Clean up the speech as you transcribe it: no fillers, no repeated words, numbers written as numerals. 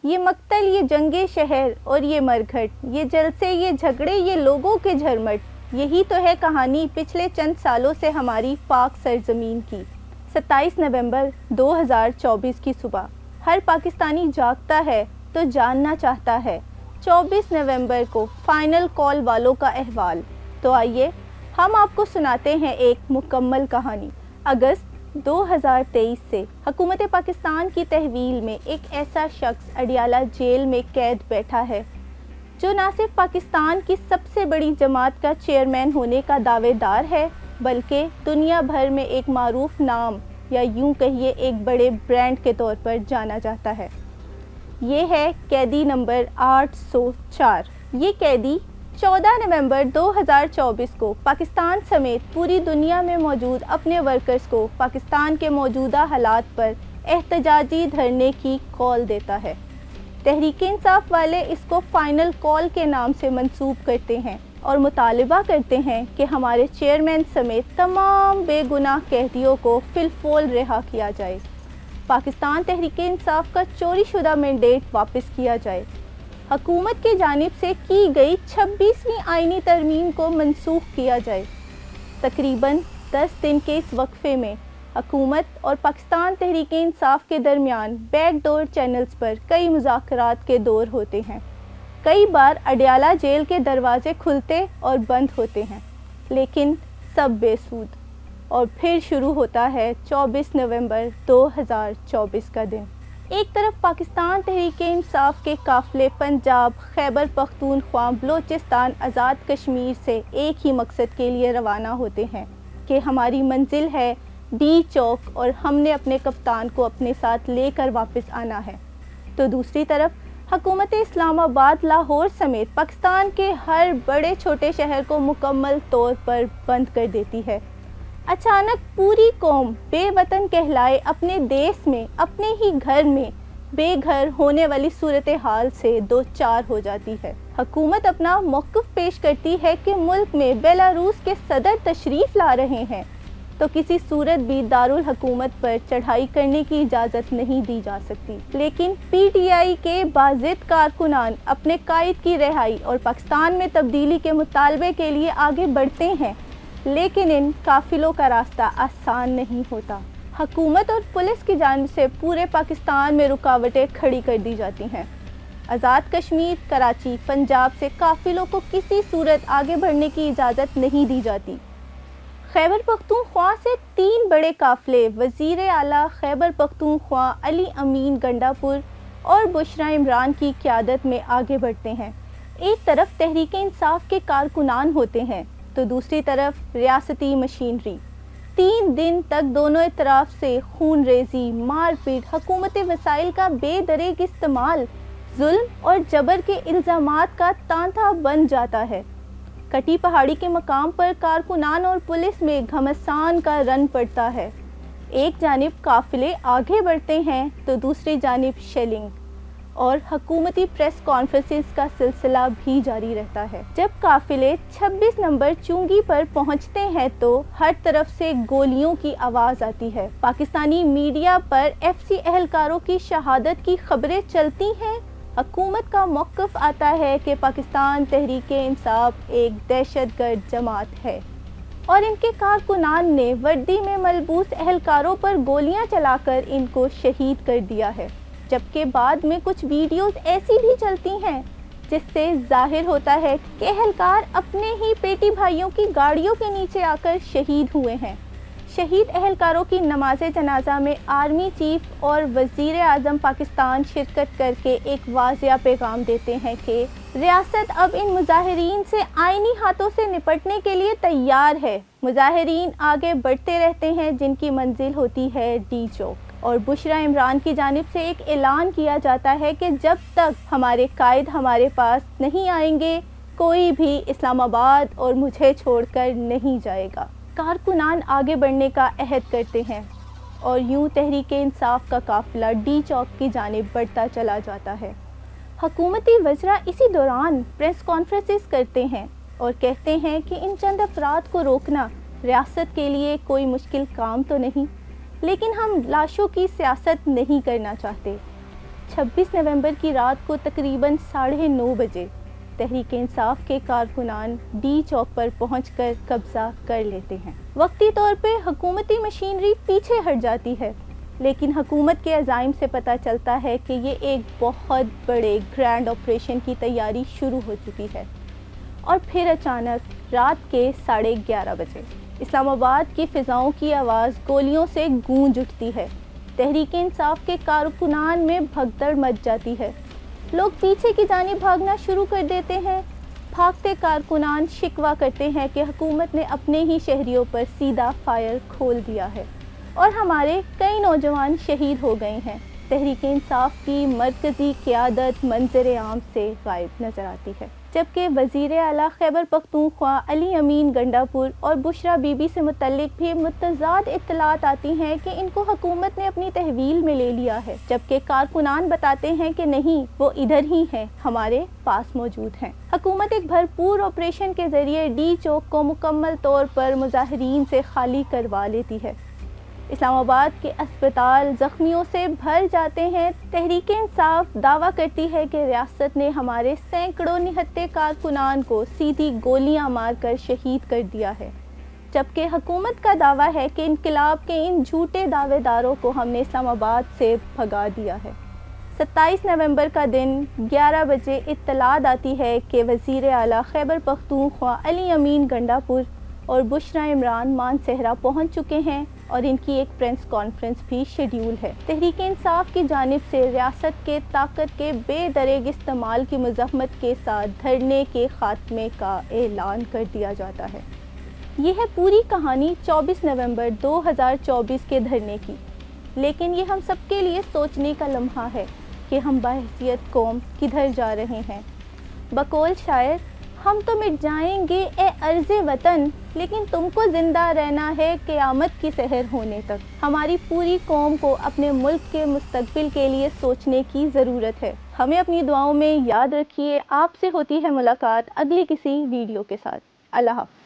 یہ مقتل، یہ جنگ شہر اور یہ مرگھٹ، یہ جلسے، یہ جھگڑے، یہ لوگوں کے جھرمٹ، یہی تو ہے کہانی پچھلے چند سالوں سے ہماری پاک سرزمین کی۔ 27 نومبر 2024 کی صبح ہر پاکستانی جاگتا ہے تو جاننا چاہتا ہے 24 نومبر کو فائنل کال والوں کا احوال۔ تو آئیے ہم آپ کو سناتے ہیں ایک مکمل کہانی۔ اگست 2023 سے حکومت پاکستان کی تحویل میں ایک ایسا شخص اڈیالہ جیل میں قید بیٹھا ہے جو نہ صرف پاکستان کی سب سے بڑی جماعت کا چیئرمین ہونے کا دعوے دار ہے بلکہ دنیا بھر میں ایک معروف نام یا یوں کہیے ایک بڑے برانڈ کے طور پر جانا جاتا ہے۔ یہ ہے قیدی نمبر 804۔ یہ قیدی 14 نومبر 2024 کو پاکستان سمیت پوری دنیا میں موجود اپنے ورکرز کو پاکستان کے موجودہ حالات پر احتجاجی دھرنے کی کال دیتا ہے۔ تحریک انصاف والے اس کو فائنل کال کے نام سے منسوب کرتے ہیں اور مطالبہ کرتے ہیں کہ ہمارے چیئرمین سمیت تمام بے گناہ قیدیوں کو فی الفور رہا کیا جائے، پاکستان تحریک انصاف کا چوری شدہ مینڈیٹ واپس کیا جائے، حکومت کی جانب سے کی گئی 26ویں آئینی ترمیم کو منسوخ کیا جائے۔ تقریباً 10 دن کے اس وقفے میں حکومت اور پاکستان تحریک انصاف کے درمیان بیک ڈور چینلز پر کئی مذاکرات کے دور ہوتے ہیں۔ کئی بار اڈیالہ جیل کے دروازے کھلتے اور بند ہوتے ہیں لیکن سب بے سود، اور پھر شروع ہوتا ہے 24 نومبر 2024 کا دن۔ ایک طرف پاکستان تحریک انصاف کے قافلے پنجاب، خیبر پختونخوا، بلوچستان، آزاد کشمیر سے ایک ہی مقصد کے لیے روانہ ہوتے ہیں کہ ہماری منزل ہے ڈی چوک اور ہم نے اپنے کپتان کو اپنے ساتھ لے کر واپس آنا ہے۔ تو دوسری طرف حکومت اسلام آباد لاہور سمیت پاکستان کے ہر بڑے چھوٹے شہر کو مکمل طور پر بند کر دیتی ہے۔ اچانک پوری قوم بے وطن کہلائے اپنے دیس میں، اپنے ہی گھر میں بے گھر ہونے والی صورتحال سے دوچار ہو جاتی ہے۔ حکومت اپنا موقف پیش کرتی ہے کہ ملک میں بیلاروس کے صدر تشریف لا رہے ہیں تو کسی صورت بھی دارالحکومت پر چڑھائی کرنے کی اجازت نہیں دی جا سکتی، لیکن پی ٹی آئی کے باضد کارکنان اپنے قائد کی رہائی اور پاکستان میں تبدیلی کے مطالبے کے لیے آگے بڑھتے ہیں، لیکن ان قافلوں کا راستہ آسان نہیں ہوتا۔ حکومت اور پولیس کی جانب سے پورے پاکستان میں رکاوٹیں کھڑی کر دی جاتی ہیں۔ آزاد کشمیر، کراچی، پنجاب سے قافلوں کو کسی صورت آگے بڑھنے کی اجازت نہیں دی جاتی۔ خیبر پختونخوا سے 3 بڑے قافلے وزیر اعلیٰ خیبر پختونخوا علی امین گنڈاپور اور بشرا عمران کی قیادت میں آگے بڑھتے ہیں۔ ایک طرف تحریک انصاف کے کارکنان ہوتے ہیں تو دوسری طرف ریاستی مشینری۔ 3 دن تک دونوں اطراف سے خون ریزی، مار پیٹ، حکومتی وسائل کا بے دریغ استعمال، ظلم اور جبر کے الزامات کا تانتا بن جاتا ہے۔ کٹی پہاڑی کے مقام پر کارکنان اور پولیس میں گھمسان کا رن پڑتا ہے۔ ایک جانب قافلے آگے بڑھتے ہیں تو دوسری جانب شیلنگ اور حکومتی پریس کانفرنسز کا سلسلہ بھی جاری رہتا ہے۔ جب قافلے 26 نمبر چونگی پر پہنچتے ہیں تو ہر طرف سے گولیوں کی آواز آتی ہے۔ پاکستانی میڈیا پر ایف سی اہلکاروں کی شہادت کی خبریں چلتی ہیں۔ حکومت کا موقف آتا ہے کہ پاکستان تحریک انصاف ایک دہشت گرد جماعت ہے اور ان کے کارکنان نے وردی میں ملبوس اہلکاروں پر گولیاں چلا کر ان کو شہید کر دیا ہے، جبکہ بعد میں کچھ ویڈیوز ایسی بھی چلتی ہیں جس سے ظاہر ہوتا ہے کہ اہلکار اپنے ہی پیٹی بھائیوں کی گاڑیوں کے نیچے آ کر شہید ہوئے ہیں۔ شہید اہلکاروں کی نماز جنازہ میں آرمی چیف اور وزیر اعظم پاکستان شرکت کر کے ایک واضح پیغام دیتے ہیں کہ ریاست اب ان مظاہرین سے آئینی ہاتھوں سے نپٹنے کے لیے تیار ہے۔ مظاہرین آگے بڑھتے رہتے ہیں جن کی منزل ہوتی ہے ڈی چوک، اور بشرا عمران کی جانب سے ایک اعلان کیا جاتا ہے کہ جب تک ہمارے قائد ہمارے پاس نہیں آئیں گے کوئی بھی اسلام آباد اور مجھے چھوڑ کر نہیں جائے گا۔ کارکنان آگے بڑھنے کا عہد کرتے ہیں اور یوں تحریک انصاف کا قافلہ ڈی چوک کی جانب بڑھتا چلا جاتا ہے۔ حکومتی وزراء اسی دوران پریس کانفرنسز کرتے ہیں اور کہتے ہیں کہ ان چند افراد کو روکنا ریاست کے لیے کوئی مشکل کام تو نہیں، لیکن ہم لاشوں کی سیاست نہیں کرنا چاہتے۔ 26 نومبر کی رات کو تقریباً 9:30 بجے تحریک انصاف کے کارکنان ڈی چوک پر پہنچ کر قبضہ کر لیتے ہیں۔ وقتی طور پہ حکومتی مشینری پیچھے ہٹ جاتی ہے، لیکن حکومت کے عزائم سے پتہ چلتا ہے کہ یہ ایک بہت بڑے گرینڈ آپریشن کی تیاری شروع ہو چکی ہے۔ اور پھر اچانک رات کے 11:30 بجے اسلام آباد کی فضاؤں کی آواز گولیوں سے گونج اٹھتی ہے۔ تحریک انصاف کے کارکنان میں بھگدڑ مچ جاتی ہے، لوگ پیچھے کی جانب بھاگنا شروع کر دیتے ہیں۔ بھاگتے کارکنان شکوہ کرتے ہیں کہ حکومت نے اپنے ہی شہریوں پر سیدھا فائر کھول دیا ہے اور ہمارے کئی نوجوان شہید ہو گئے ہیں۔ تحریک انصاف کی مرکزی قیادت منظر عام سے غائب نظر آتی ہے، جبکہ وزیر اعلیٰ خیبر پختونخوا علی امین گنڈا پور اور بشرا بی بی سے متعلق بھی متضاد اطلاعات آتی ہیں کہ ان کو حکومت نے اپنی تحویل میں لے لیا ہے، جبکہ کارکنان بتاتے ہیں کہ نہیں، وہ ادھر ہی ہیں، ہمارے پاس موجود ہیں۔ حکومت ایک بھرپور آپریشن کے ذریعے ڈی چوک کو مکمل طور پر مظاہرین سے خالی کروا لیتی ہے۔ اسلام آباد کے اسپتال زخمیوں سے بھر جاتے ہیں۔ تحریک انصاف دعویٰ کرتی ہے کہ ریاست نے ہمارے سینکڑوں نہتے کارکنان کو سیدھی گولیاں مار کر شہید کر دیا ہے، جبکہ حکومت کا دعویٰ ہے کہ انقلاب کے ان جھوٹے دعوے داروں کو ہم نے اسلام آباد سے بھگا دیا ہے۔ 27 نومبر کا دن 11 بجے اطلاع آتی ہے کہ وزیر اعلیٰ خیبر پختونخوا علی امین گنڈا پور اور بشرا عمران مانسہرہ پہنچ چکے ہیں اور ان کی ایک پریس کانفرنس بھی شیڈیول ہے۔ تحریک انصاف کی جانب سے ریاست کے طاقت کے بے دریغ استعمال کی مذمت کے ساتھ دھرنے کے خاتمے کا اعلان کر دیا جاتا ہے۔ یہ ہے پوری کہانی 24 نومبر 2024 کے دھرنے کی، لیکن یہ ہم سب کے لیے سوچنے کا لمحہ ہے کہ ہم بحیثیت قوم کدھر جا رہے ہیں۔ بقول شاعر، ہم تو مٹ جائیں گے اے ارض وطن، لیکن تم کو زندہ رہنا ہے قیامت کی سحر ہونے تک۔ ہماری پوری قوم کو اپنے ملک کے مستقبل کے لیے سوچنے کی ضرورت ہے۔ ہمیں اپنی دعاؤں میں یاد رکھیے۔ آپ سے ہوتی ہے ملاقات اگلی کسی ویڈیو کے ساتھ۔ اللہ حافظ۔